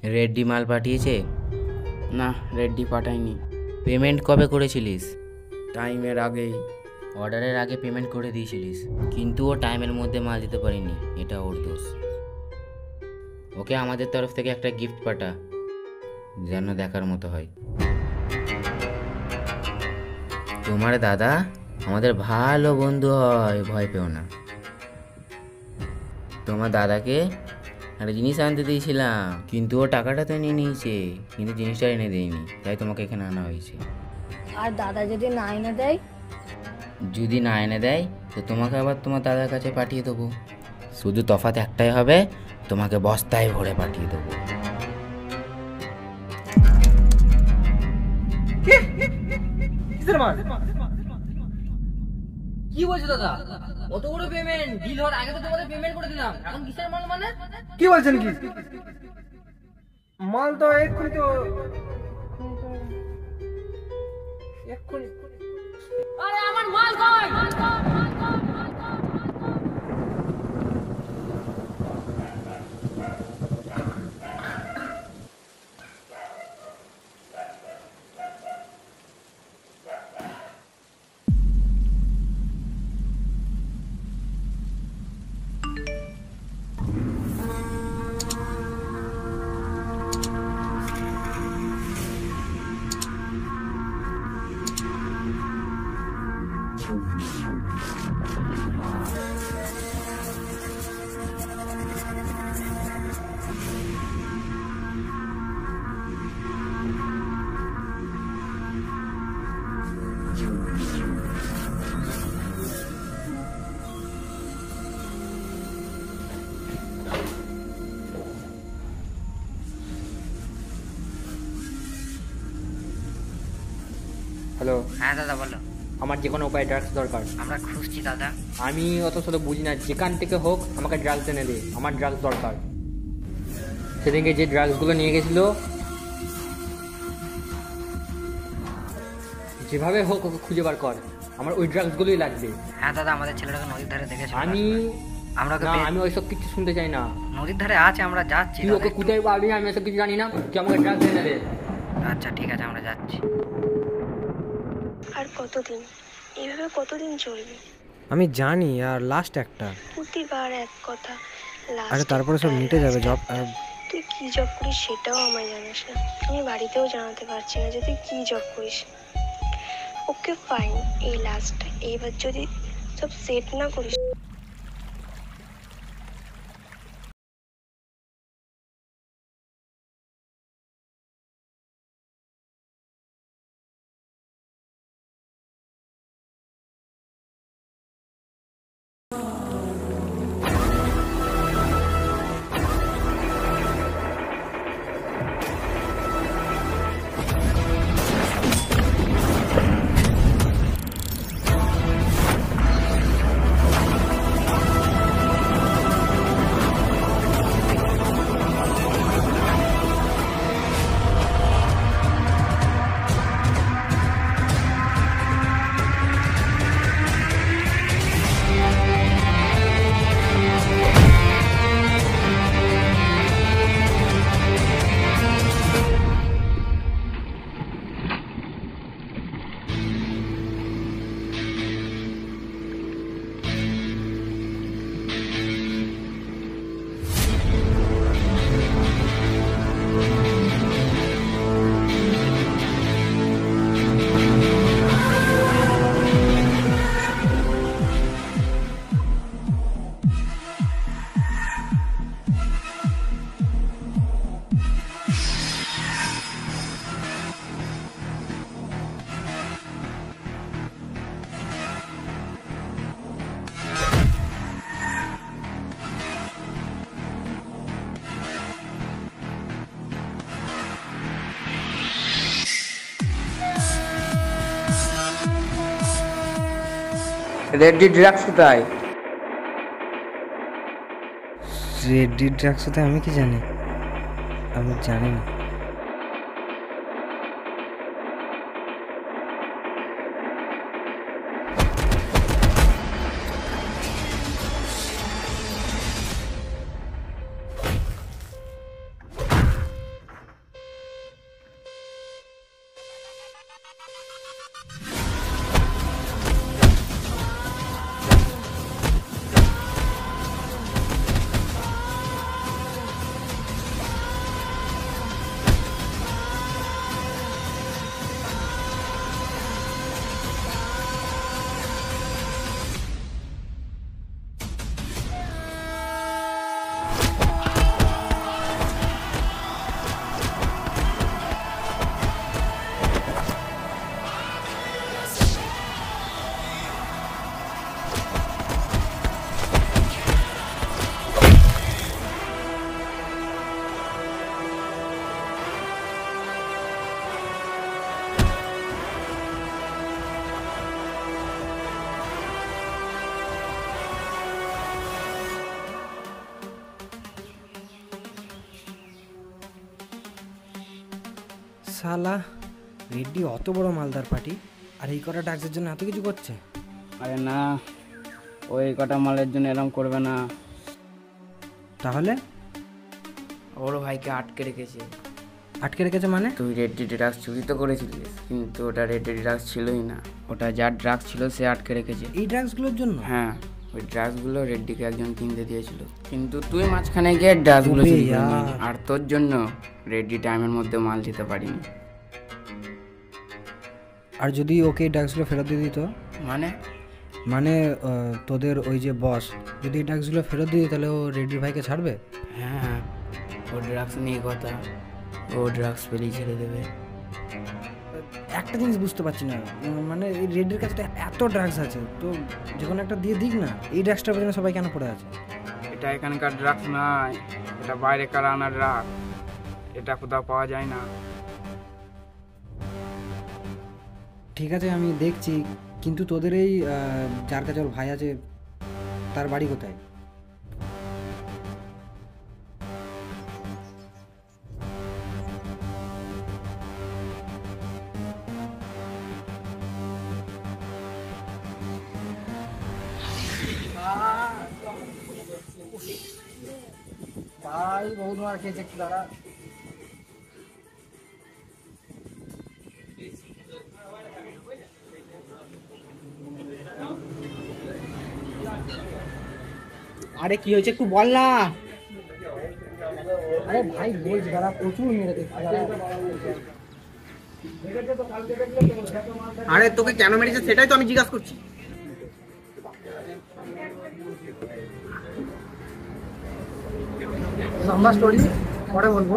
রেড্ডি মাল পাঠিয়েছে? না, রেড্ডি পাঠায়নি। পেমেন্ট কবে করেছিলিস? টাইমের আগেই। অর্ডারের আগে পেমেন্ট করে দিয়েছিলিস, কিন্তু ও টাইমের মধ্যে মাল দিতে পারিনি, এটা ওর দোষ। ওকে আমাদের তরফ থেকে একটা গিফট পাঠা, যেন দেখার মতো হয়। তোমার দাদা আমাদের ভালো বন্ধু হয়, ভয় পেও না। তোমার দাদাকে একটা জিনিস আনতে দিয়েছিলাম, কিন্তু ও টাকাটা তো নিয়ে নিয়েছে, কিন্তু জিনিসটা এনে দেয়নি, তাই তোমাকে এখানে আনা হয়েছে। আর দাদা যদি না এনে দেয়? যদি না এনে দেয় তো তোমাকে আবার তোমার দাদার কাছে পাঠিয়ে দেবো। শুধু তফাৎ একটাই হবে, তোমাকে বস্তায় ভরে পাঠিয়ে দেবো। কি বলছো দাদা? অত বড় পেমেন্ট ডিল হওয়ার আগে তো তোমাদের পেমেন্ট করে দিলাম, এখন কিসের মাল মানে? কি বলছেন কি? মাল তো এক্ষুনি আরে আমার মাল কই? হ্যালো। হ্যাঁ দাদা বলো। আমার যে কোনো উপায়ে ড্রাগস দরকার। আমরা খুঁজছি দাদা। আমি অত শত বুঝি না, যেখান থেকে হোক আমাকে ড্রাগস এনে দে, আমার ড্রাগস দরকার। সেদিনকে যে ড্রাগসগুলো নিয়ে গেছিল, যেভাবে হোক ওকে খুঁজে বার কর, আমার ওই ড্রাগসগুলোই লাগবে। হ্যাঁ দাদা, আমাদের ছেলেটাকে নদীর ধারে দেখেছি। আমি ওইসব কিছু শুনতে চাই না। নদীর ধারে আছে, আমরা যাচ্ছি। তুই ওকে কোথায় পাবি আমি ওসব কিছু জানি না, তুই আমাকে ড্রাগস এনে দে। আচ্ছা ঠিক আছে, আমরা যাচ্ছি। আর কতদিন এইভাবে কতদিন চলবে? আমি জানি, আর লাস্ট একটা। প্রতিবার এক কথা। আরে তারপরে সব মিটে যাবে। জব তুই কি জব করিস সেটাও আমায় জানিস না। আমি বাড়িতেও জানাতে পারছি না যে তুই কি জব করিস। ওকে ফাইন, এই লাস্ট। এইবার যদি সব সেট না করিস। রেড্ডি ড্রাগস কোথায়? রেডি ড্রাগস তো আমি কি জানি, আমি জানি না। শালা, রেড্ডি অত বড় মালদার পার্টি আর এই কটা ড্রাগসের জন্য এত কিছু করছে? আরে না, ওই কটা মালের জন্য এরকম করবে না। তাহলে ওর ভাইকে আটকে রেখেছে। আটকে রেখেছে মানে? তুই রেড্ডি ড্রাগস চুরি তো করেছিলিস, কিন্তু ওটা রেড্ডি ড্রাগস ছিলই না। ওটা যার ড্রাগস ছিল সে আটকে রেখেছে। এই ড্রাগসগুলোর জন্য? হ্যাঁ, ওই ড্রাগসগুলো রেড্ডিকে একজন কিনতে দিয়েছিল, কিন্তু তুই মাঝখানে গিয়ে ড্রাগসগুলো চুরি করলি। আর তোর জন্য রেড্ডি টাইমের মধ্যে মাল দিতে পারিনি। আর যদি ওকে এই ড্রাগসগুলো ফেরত দিয়ে দিত? মানে তোদের ওই যে বস যদি এই ড্রাগসগুলো ফেরত দিয়ে দিত তাহলে ও রেড্ডির ভাইকে ছাড়বে? হ্যাঁ, ও ড্রাগস নিয়ে কথা, ও ড্রাগস পেলেই ছেড়ে দেবে। একটা জিনিস বুঝতে পারছি না, মানে এই রেড্ডির কাছে তো এত ড্রাগস আছে, তো যে কোনো একটা দিয়ে দিক না। এই ড্রাগসটার পেছনে সবাই কেন পড়ে আছে? এটা এখানকার ড্রাগস নয়, এটা বাইরে কার আনা ড্রাগস, এটা কোথাও পাওয়া যায় না। ঠিক আছে, আমি দেখছি, কিন্তু তোদের এই যার কাছে ওর ভাই আছে তার বাড়ি কোথায়? ভাই বহুত মার খেয়েছে, একটু দাঁড়া। আরে কি হয়েছে একটু বল না। আরে ভাই বলছি দাঁড়া, প্রচুর মেরে দেখছি। আরে তোকে কেন মেরেছে সেটাই তো আমি জিজ্ঞাসা করছি। লম্বা স্টোরি পরে বলবো,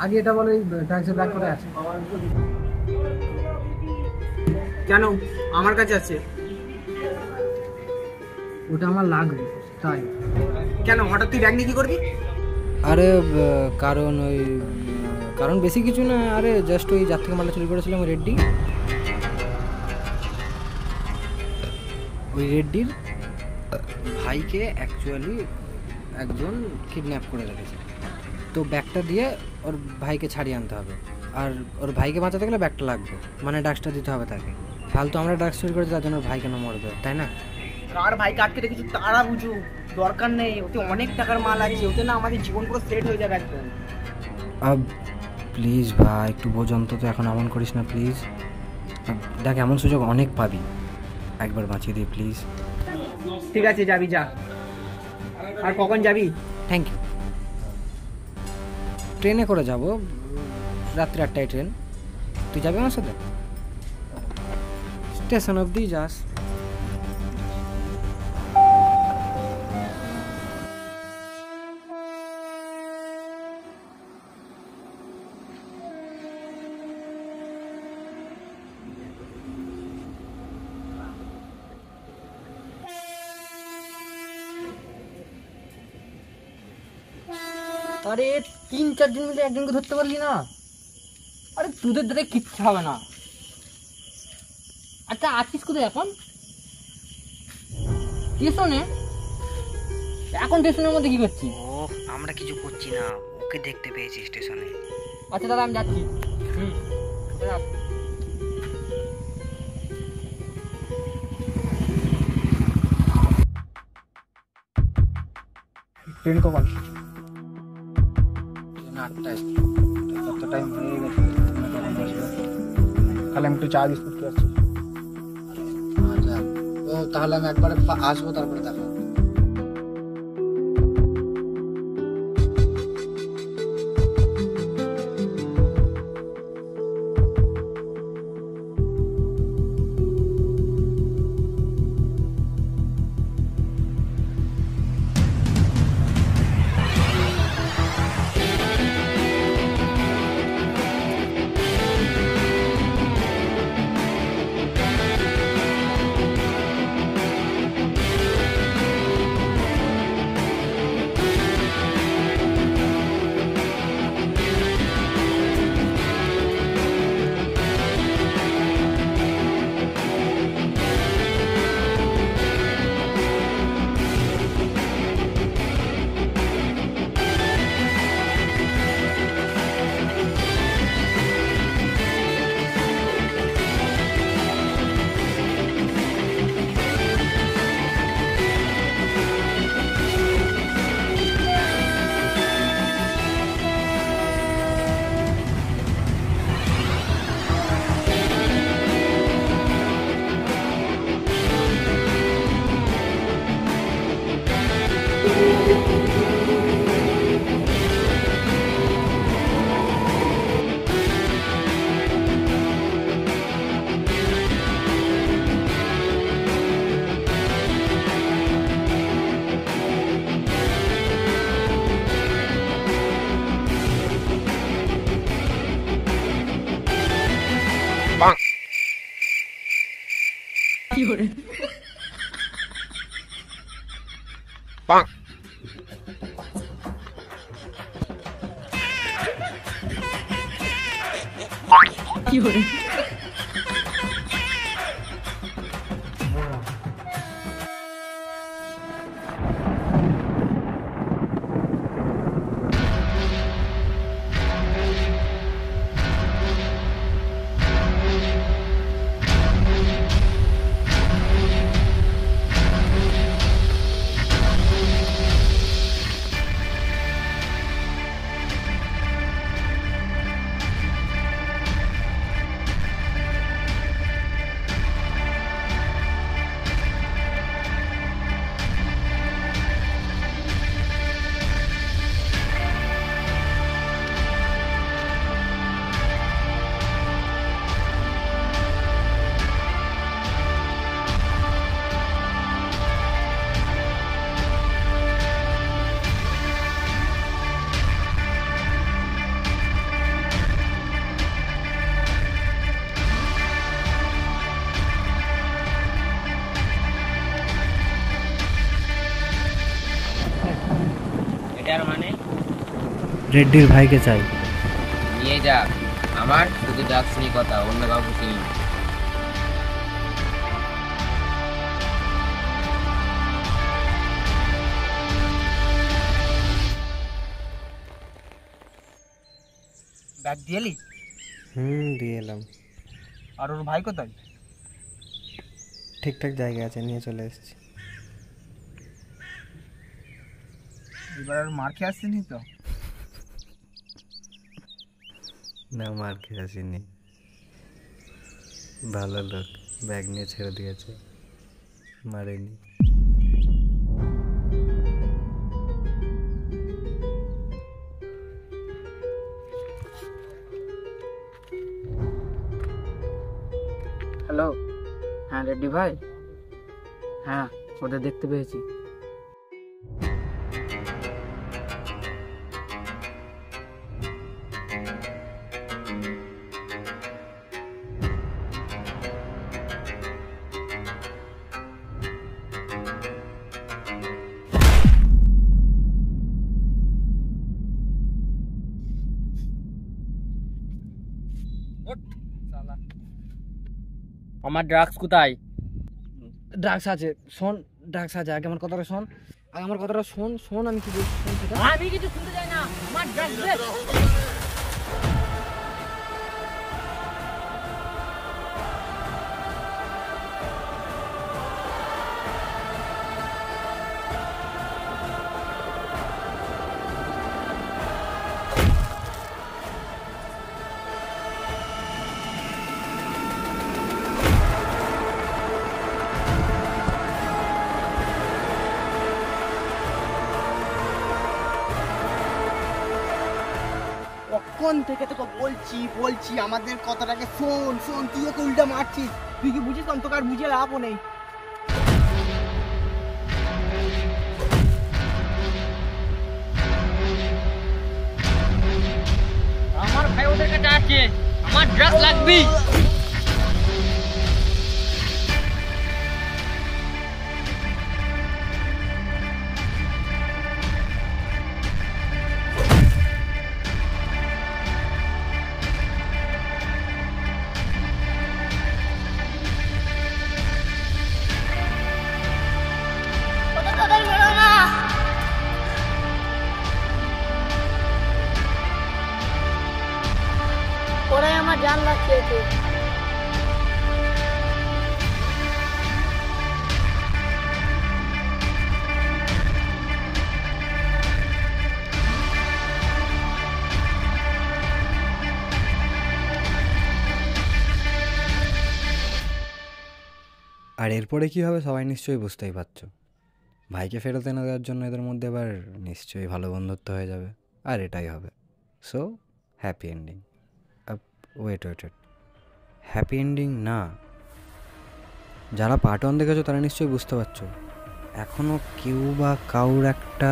আগে এটা বলো, এই ড্রাগসের ব্যাগ কোথায় আছে? কেন আমার কাছে আছে? ওটা আমার লাগবে তাই। কেন হঠাৎ তুই ব্যাগ নিয়ে কি করবি? আরে কারণ বেশি কিছু না, আরে জাস্ট ওই যার থেকে মালটা চুরি করেছিলাম রেড্ডি, ওই রেড্ডির ভাইকে অ্যাকচুয়ালি একজন কিডন্যাপ করে রেখেছে, তো ব্যাগটা দিয়ে ওর ভাইকে ছাড়িয়ে আনতে হবে। আর ওর ভাইকে বাঁচাতে গেলে ব্যাগটা লাগবে, মানে ড্রাগসটা দিতে হবে তাকে। ফালতু আমরা ড্রাগস চুরি করেছি, তার জন্য ওর ভাই কেন মরবে, তাই না? আর ভাইকে আটকে রেখেছি তারা বুঝু, দরকার নেই, ওতে অনেক টাকার মাল আছে, ওতে না আমাদের জীবন পুরো সেট হয়ে যাবে একদম। প্লিজ ভাই একটু বোঝ অন্তত, এখন এমন করিস না প্লিজ। দেখ এমন সুযোগ অনেক পাবি, একবার বাঁচিয়ে দিই প্লিজ। ঠিক আছে যাবি যা। আর কখন যাবি? Thank you. ট্রেনে করে যাব, রাত্রি 8টায় ট্রেন। তুই যাবি আমার সাথে? স্টেশন অবধি যাস। আরে 3-4 জন মিলে একজনকে ধরতে পারলি না? আরে তোদের ধরে কিচ্ছু হবে না। আচ্ছা আছিস কোথায় এখন? স্টেশনে? এখন স্টেশনের মধ্যে কি করছিস? আমরা কিছু করছি না, ওকে দেখতে পেয়েছি স্টেশনে। আচ্ছা দাদা আমি যাচ্ছি। ট্রেন কখন? 8টায়। কত টাইম হয়ে গেছে, তাহলে আমি একটু চা বিস্কুট খেয়ে আসছি। আচ্ছা, ও তাহলে আমি একবারে আসবো, তারপরে দেখা। এটার মানে রেড্ডির ভাইকে চাই। নিয়ে যাক, আমার শুধু ড্রাগস নিয়ে কথা, অন্য কাউকে চিনি না। ব্যাগ দিয়ে এলি? দিয়ে এলাম। আর ওর ভাই কোথায়? ঠিকঠাক জায়গায় আছে, নিয়ে চলে এসেছি। এবার আর মার খেয়ে আসছিনি তো? না, মার খেয়ে আসিনি, ভালো লোক, ব্যাগ নিয়ে ছেড়ে দিয়েছে, মারেনি। হ্যালো, হ্যাঁ রেড্ডি ভাই, হ্যাঁ ওদের দেখতে পেয়েছি। আমার ড্রাগস কোথায়? ড্রাগস আছে, শোন, ড্রাগস আছে, আগে আমার কথাটা শোন, আগে আমার কথাটা শোন, শোন আমি কি বলছি শোন সেটা। আমি কিছু শুনতে চাই না, আমার ড্রাগস দে। কখন থেকে তোকে বলছি বলছি আমাদের কথাটাকে শোন শোন, তুই ওকে উল্টা মারছিস। তুই কি বুঝিস? তোকে আর বুঝিয়ে লাভও নেই। আমার ভাই ওদের কাছে আছে, আমার ড্রাগস লাগবে। ওরাই আমার জান বাঁচিয়েছে। আর এরপরে কী হবে সবাই নিশ্চয়ই বুঝতেই পারছো। ভাইকে ফেরত এনে দেওয়ার জন্য এদের মধ্যে এবার নিশ্চয়ই ভালো বন্ধুত্ব হয়ে যাবে, আর এটাই হবে। So happy ending. Wait, happy ending না, যারা পার্ট 1 দেখেছো তারা নিশ্চয়ই বুঝতে পারছো, এখনও কেউ বা কাউর একটা।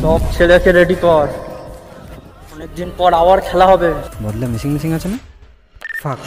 সব ছেলেকে রেডি কর, অনেকদিন পর আবার খেলা হবে। বদলে মিসিং আছে না? ফাক।